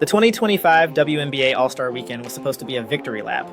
The 2025 WNBA All-Star Weekend was supposed to be a victory lap.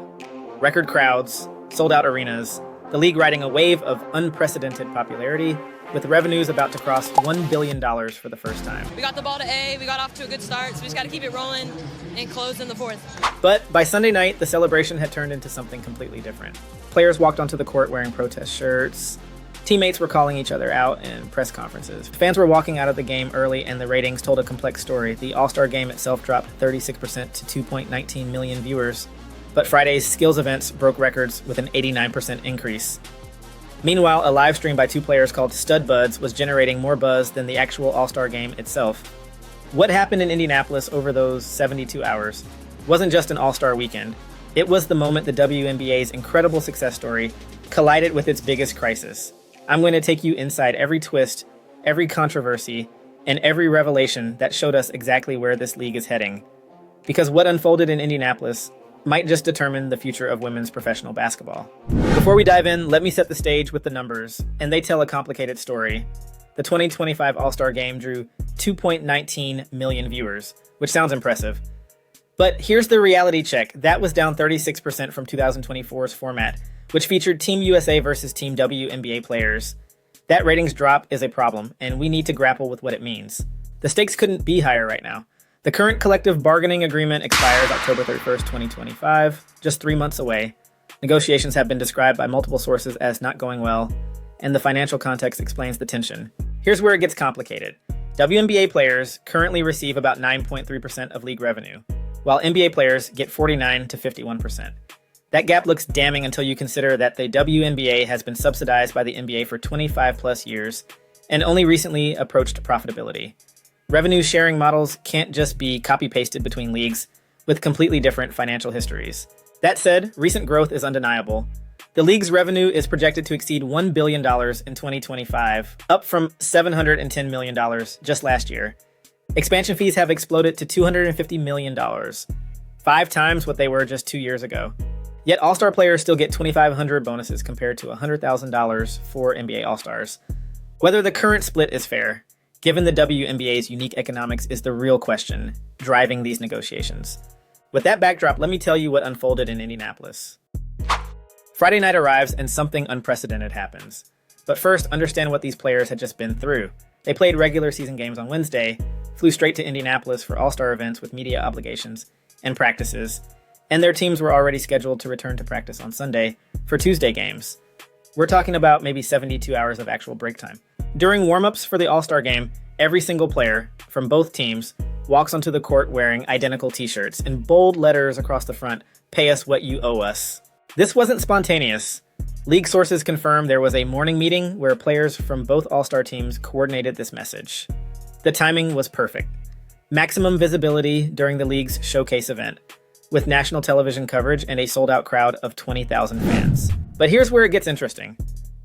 Record crowds, sold-out arenas, the league riding a wave of unprecedented popularity, with revenues about to cross $1 billion for the first time. We got the ball to A, we got off to a good start, so we just got to keep it rolling and close in the fourth. But by Sunday night, the celebration had turned into something completely different. Players walked onto the court wearing protest shirts. Teammates were calling each other out in press conferences. Fans were walking out of the game early, and the ratings told a complex story. The All-Star game itself dropped 36% to 2.19 million viewers, but Friday's skills events broke records with an 89% increase. Meanwhile, a live stream by two players called Stud Buds was generating more buzz than the actual All-Star game itself. What happened in Indianapolis over those 72 hours wasn't just an All-Star weekend. It was the moment the WNBA's incredible success story collided with its biggest crisis. I'm going to take you inside every twist, every controversy, and every revelation that showed us exactly where this league is heading. Because what unfolded in Indianapolis might just determine the future of women's professional basketball. Before we dive in, let me set the stage with the numbers, and they tell a complicated story. The 2025 All-Star Game drew 2.19 million viewers, which sounds impressive. But here's the reality check. That was down 36% from 2024's format, which featured Team USA versus Team WNBA players. That ratings drop is a problem, and we need to grapple with what it means. The stakes couldn't be higher right now. The current collective bargaining agreement expires October 31st, 2025, just 3 months away. Negotiations have been described by multiple sources as not going well, and the financial context explains the tension. Here's where it gets complicated. WNBA players currently receive about 9.3% of league revenue, while NBA players get 49 to 51%. That gap looks damning until you consider that the WNBA has been subsidized by the NBA for 25 plus years and only recently approached profitability. Revenue sharing models can't just be copy-pasted between leagues with completely different financial histories. That said, recent growth is undeniable. The league's revenue is projected to exceed $1 billion in 2025, up from $710 million just last year. Expansion fees have exploded to $250 million, 5 times what they were just 2 years ago. Yet All-Star players still get $2,500 bonuses compared to $100,000 for NBA All-Stars. Whether the current split is fair, given the WNBA's unique economics, is the real question driving these negotiations. With that backdrop, let me tell you what unfolded in Indianapolis. Friday night arrives and something unprecedented happens. But first, understand what these players had just been through. They played regular season games on Wednesday, flew straight to Indianapolis for All-Star events with media obligations and practices, and their teams were already scheduled to return to practice on Sunday for Tuesday games. We're talking about maybe 72 hours of actual break time. During warm-ups for the All-Star game, every single player from both teams walks onto the court wearing identical t-shirts in bold letters across the front, "Pay us what you owe us." This wasn't spontaneous. League sources confirm there was a morning meeting where players from both All-Star teams coordinated this message. The timing was perfect. Maximum visibility during the league's showcase event, with national television coverage and a sold-out crowd of 20,000 fans. But here's where it gets interesting.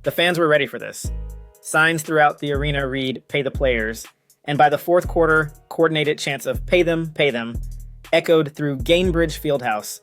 The fans were ready for this. Signs throughout the arena read, "Pay the players," and by the fourth quarter, coordinated chants of pay them," echoed through Gainbridge Fieldhouse.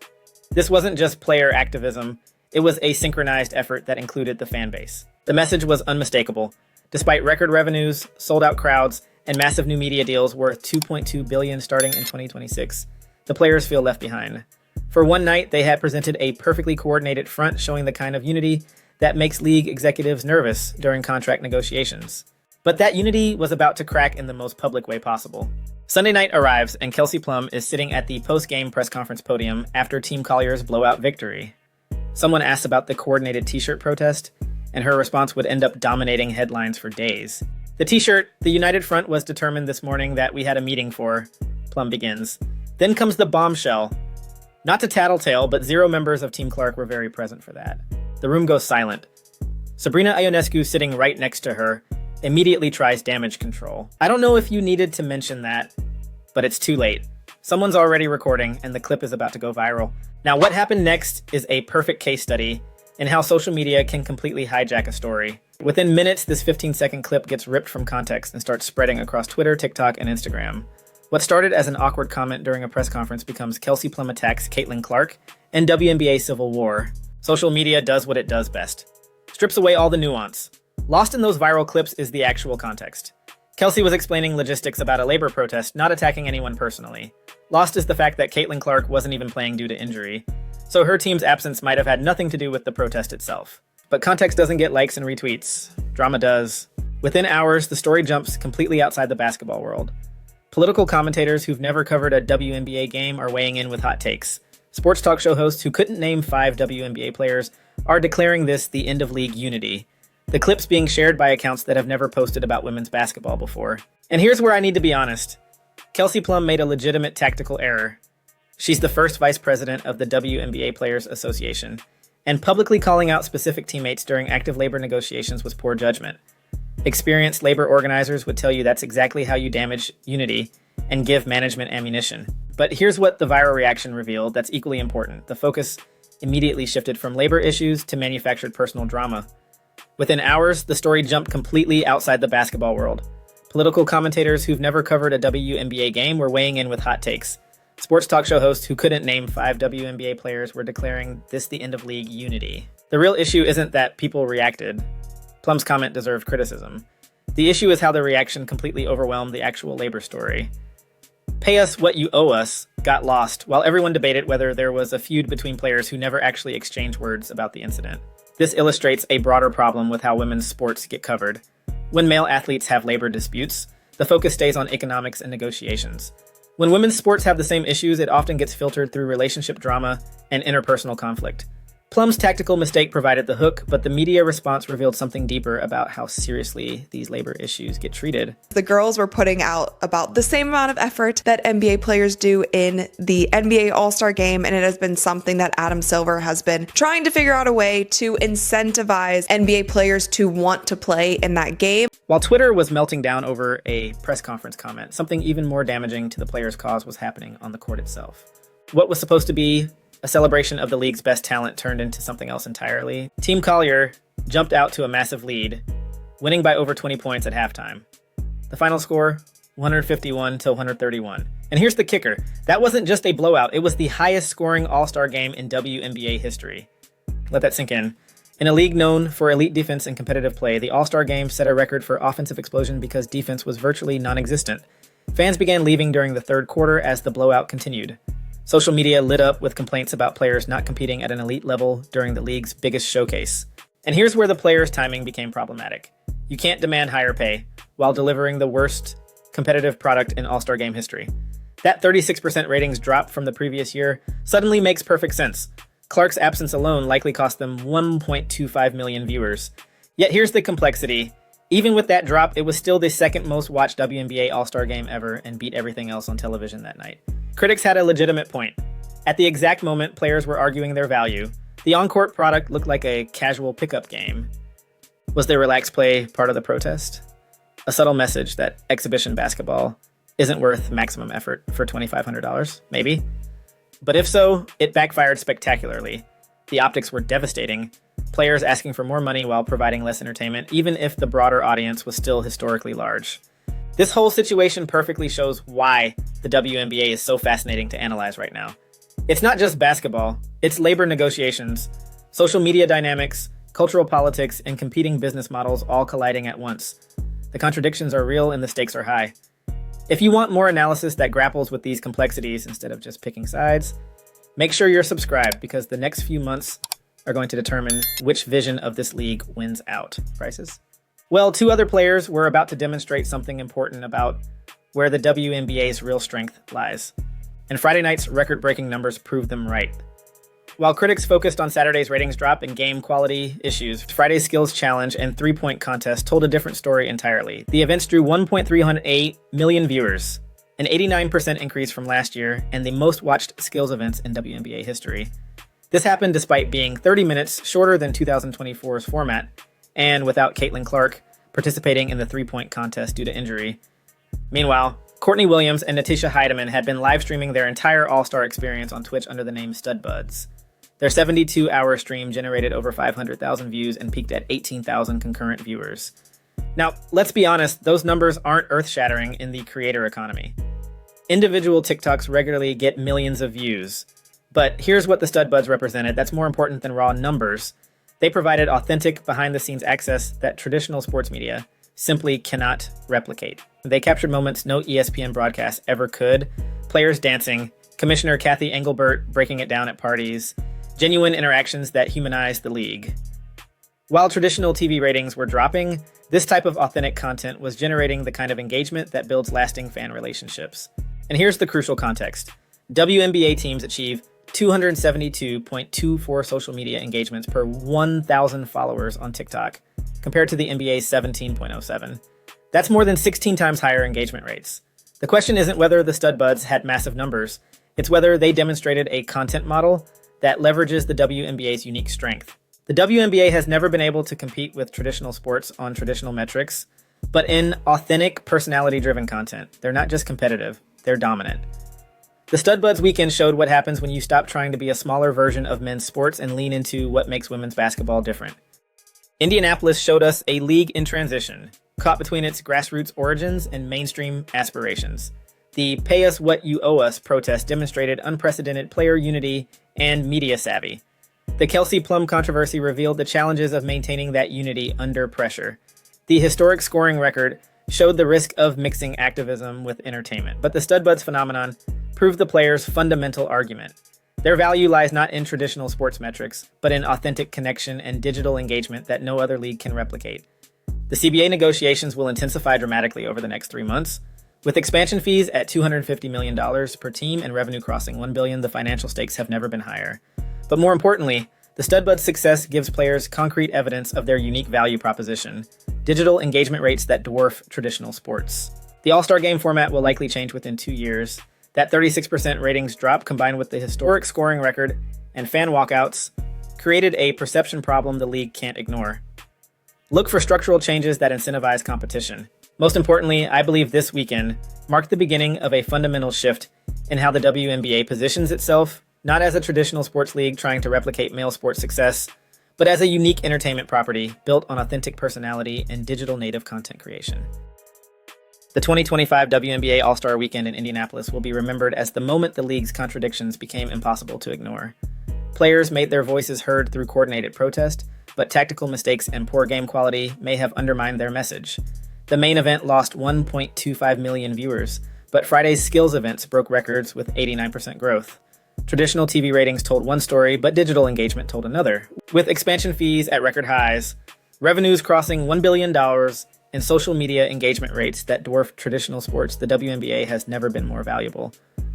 This wasn't just player activism, it was a synchronized effort that included the fan base. The message was unmistakable. Despite record revenues, sold-out crowds, and massive new media deals worth $2.2 billion starting in 2026, the players feel left behind. For one night, they had presented a perfectly coordinated front showing the kind of unity that makes league executives nervous during contract negotiations. But that unity was about to crack in the most public way possible. Sunday night arrives, and Kelsey Plum is sitting at the post-game press conference podium after Team Collier's blowout victory. Someone asked about the coordinated t-shirt protest, and her response would end up dominating headlines for days. The t-shirt, the united front was determined this morning that we had a meeting for, Plum begins. Then comes the bombshell. Not to tattletale, but 0 members of Team Clark were very present for that. The room goes silent. Sabrina Ionescu, sitting right next to her, immediately tries damage control. I don't know if you needed to mention that, but it's too late. Someone's already recording, and the clip is about to go viral. Now, what happened next is a perfect case study in how social media can completely hijack a story. Within minutes, this 15-second clip gets ripped from context and starts spreading across Twitter, TikTok, and Instagram. What started as an awkward comment during a press conference becomes Kelsey Plum attacks Caitlin Clark and WNBA civil war. Social media does what it does best. Strips away all the nuance. Lost in those viral clips is the actual context. Kelsey was explaining logistics about a labor protest, not attacking anyone personally. Lost is the fact that Caitlin Clark wasn't even playing due to injury, so her team's absence might have had nothing to do with the protest itself. But context doesn't get likes and retweets. Drama does. Within hours, the story jumps completely outside the basketball world. Political commentators who've never covered a WNBA game are weighing in with hot takes. Sports talk show hosts who couldn't name 5 WNBA players are declaring this the end of league unity. The clips being shared by accounts that have never posted about women's basketball before. And here's where I need to be honest. Kelsey Plum made a legitimate tactical error. She's the first vice president of the WNBA Players Association, and publicly calling out specific teammates during active labor negotiations was poor judgment. Experienced labor organizers would tell you that's exactly how you damage unity and give management ammunition. But here's what the viral reaction revealed that's equally important. The focus immediately shifted from labor issues to manufactured personal drama. Within hours, the story jumped completely outside the basketball world. Political commentators who've never covered a WNBA game were weighing in with hot takes. Sports talk show hosts who couldn't name 5 WNBA players were declaring this the end of league unity. The real issue isn't that people reacted. Plum's comment deserved criticism. The issue is how the reaction completely overwhelmed the actual labor story. Pay us what you owe us got lost while everyone debated whether there was a feud between players who never actually exchanged words about the incident. This illustrates a broader problem with how women's sports get covered. When male athletes have labor disputes, the focus stays on economics and negotiations. When women's sports have the same issues, it often gets filtered through relationship drama and interpersonal conflict. Plum's tactical mistake provided the hook, but the media response revealed something deeper about how seriously these labor issues get treated. The girls were putting out about the same amount of effort that NBA players do in the NBA All-Star Game, and it has been something that Adam Silver has been trying to figure out a way to incentivize NBA players to want to play in that game. While Twitter was melting down over a press conference comment, something even more damaging to the players' cause was happening on the court itself. What was supposed to be a celebration of the league's best talent turned into something else entirely. Team Collier jumped out to a massive lead, winning by over 20 points at halftime. The final score, 151-131. And here's the kicker. That wasn't just a blowout. It was the highest scoring All-Star game in WNBA history. Let that sink in. In a league known for elite defense and competitive play, the All-Star game set a record for offensive explosion because defense was virtually non-existent. Fans began leaving during the third quarter as the blowout continued. Social media lit up with complaints about players not competing at an elite level during the league's biggest showcase. And here's where the players' timing became problematic. You can't demand higher pay while delivering the worst competitive product in All-Star Game history. That 36% ratings drop from the previous year suddenly makes perfect sense. Clark's absence alone likely cost them 1.25 million viewers. Yet here's the complexity. Even with that drop, it was still the second most watched WNBA All-Star Game ever and beat everything else on television that night. Critics had a legitimate point. At the exact moment players were arguing their value, the on-court product looked like a casual pickup game. Was their relaxed play part of the protest? A subtle message that exhibition basketball isn't worth maximum effort for $2,500, maybe? But if so, it backfired spectacularly. The optics were devastating. Players asking for more money while providing less entertainment, even if the broader audience was still historically large. This whole situation perfectly shows why the WNBA is so fascinating to analyze right now. It's not just basketball, it's labor negotiations, social media dynamics, cultural politics, and competing business models all colliding at once. The contradictions are real and the stakes are high. If you want more analysis that grapples with these complexities instead of just picking sides, make sure you're subscribed because the next few months are going to determine which vision of this league wins out. Prices? Well, 2 other players were about to demonstrate something important about where the WNBA's real strength lies. And Friday night's record-breaking numbers proved them right. While critics focused on Saturday's ratings drop and game quality issues, Friday's skills challenge and 3-point contest told a different story entirely. The events drew 1.308 million viewers, an 89% increase from last year, and the most watched skills events in WNBA history. This happened despite being 30 minutes shorter than 2024's format, and without Caitlin Clark participating in the 3-point contest due to injury. Meanwhile, Courtney Williams and Natisha Heidemann had been live streaming their entire All-Star experience on Twitch under the name StudBuds. Their 72-hour stream generated over 500,000 views and peaked at 18,000 concurrent viewers. Now, let's be honest, those numbers aren't earth-shattering in the creator economy. Individual TikToks regularly get millions of views. But here's what the StudBuds represented that's more important than raw numbers. They provided authentic, behind-the-scenes access that traditional sports media simply cannot replicate. They captured moments no ESPN broadcast ever could. Players dancing, Commissioner Kathy Engelbert breaking it down at parties, genuine interactions that humanized the league. While traditional TV ratings were dropping, this type of authentic content was generating the kind of engagement that builds lasting fan relationships. And here's the crucial context. WNBA teams achieve 272.24 social media engagements per 1,000 followers on TikTok, compared to the NBA's 17.07. That's more than 16 times higher engagement rates. The question isn't whether the stud buds had massive numbers, it's whether they demonstrated a content model that leverages the WNBA's unique strength. The WNBA has never been able to compete with traditional sports on traditional metrics, but in authentic, personality-driven content. They're not just competitive, they're dominant. The Stud Buds weekend showed what happens when you stop trying to be a smaller version of men's sports and lean into what makes women's basketball different. Indianapolis showed us a league in transition, caught between its grassroots origins and mainstream aspirations. The "Pay Us What You Owe Us" protest demonstrated unprecedented player unity and media savvy. The Kelsey Plum controversy revealed the challenges of maintaining that unity under pressure. The historic scoring record showed the risk of mixing activism with entertainment, but the Stud Buds phenomenon proved the players' fundamental argument. Their value lies not in traditional sports metrics, but in authentic connection and digital engagement that no other league can replicate. The CBA negotiations will intensify dramatically over the next 3 months. With expansion fees at $250 million per team and revenue crossing $1 billion, the financial stakes have never been higher. But more importantly, the Stud Buds' success gives players concrete evidence of their unique value proposition, digital engagement rates that dwarf traditional sports. The All-Star Game format will likely change within 2 years. That 36% ratings drop, combined with the historic scoring record and fan walkouts, created a perception problem the league can't ignore. Look for structural changes that incentivize competition. Most importantly, I believe this weekend marked the beginning of a fundamental shift in how the WNBA positions itself, not as a traditional sports league trying to replicate male sports success, but as a unique entertainment property built on authentic personality and digital native content creation. The 2025 WNBA All-Star Weekend in Indianapolis will be remembered as the moment the league's contradictions became impossible to ignore. Players made their voices heard through coordinated protest, but tactical mistakes and poor game quality may have undermined their message. The main event lost 1.25 million viewers, but Friday's skills events broke records with 89% growth. Traditional TV ratings told one story, but digital engagement told another. With expansion fees at record highs, revenues crossing $1 billion, and social media engagement rates that dwarf traditional sports, the WNBA has never been more valuable.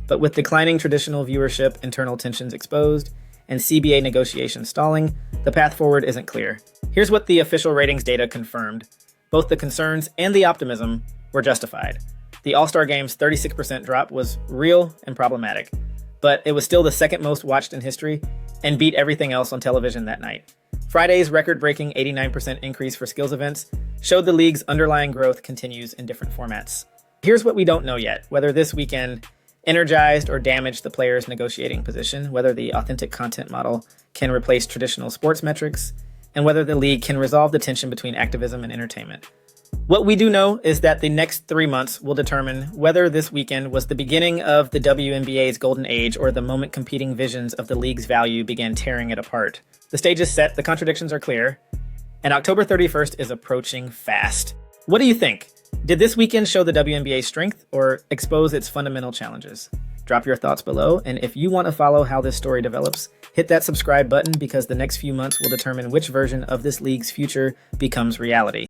But with declining traditional viewership, internal tensions exposed, and CBA negotiations stalling, the path forward isn't clear. Here's what the official ratings data confirmed. Both the concerns and the optimism were justified. The All-Star Game's 36% drop was real and problematic, but it was still the second most watched in history and beat everything else on television that night. Friday's record-breaking 89% increase for skills events showed the league's underlying growth continues in different formats. Here's what we don't know yet: whether this weekend energized or damaged the players' negotiating position, whether the authentic content model can replace traditional sports metrics, and whether the league can resolve the tension between activism and entertainment. What we do know is that the next 3 months will determine whether this weekend was the beginning of the WNBA's golden age or the moment competing visions of the league's value began tearing it apart. The stage is set, the contradictions are clear, and October 31st is approaching fast. What do you think? Did this weekend show the WNBA's strength or expose its fundamental challenges? Drop your thoughts below, and if you want to follow how this story develops, hit that subscribe button because the next few months will determine which version of this league's future becomes reality.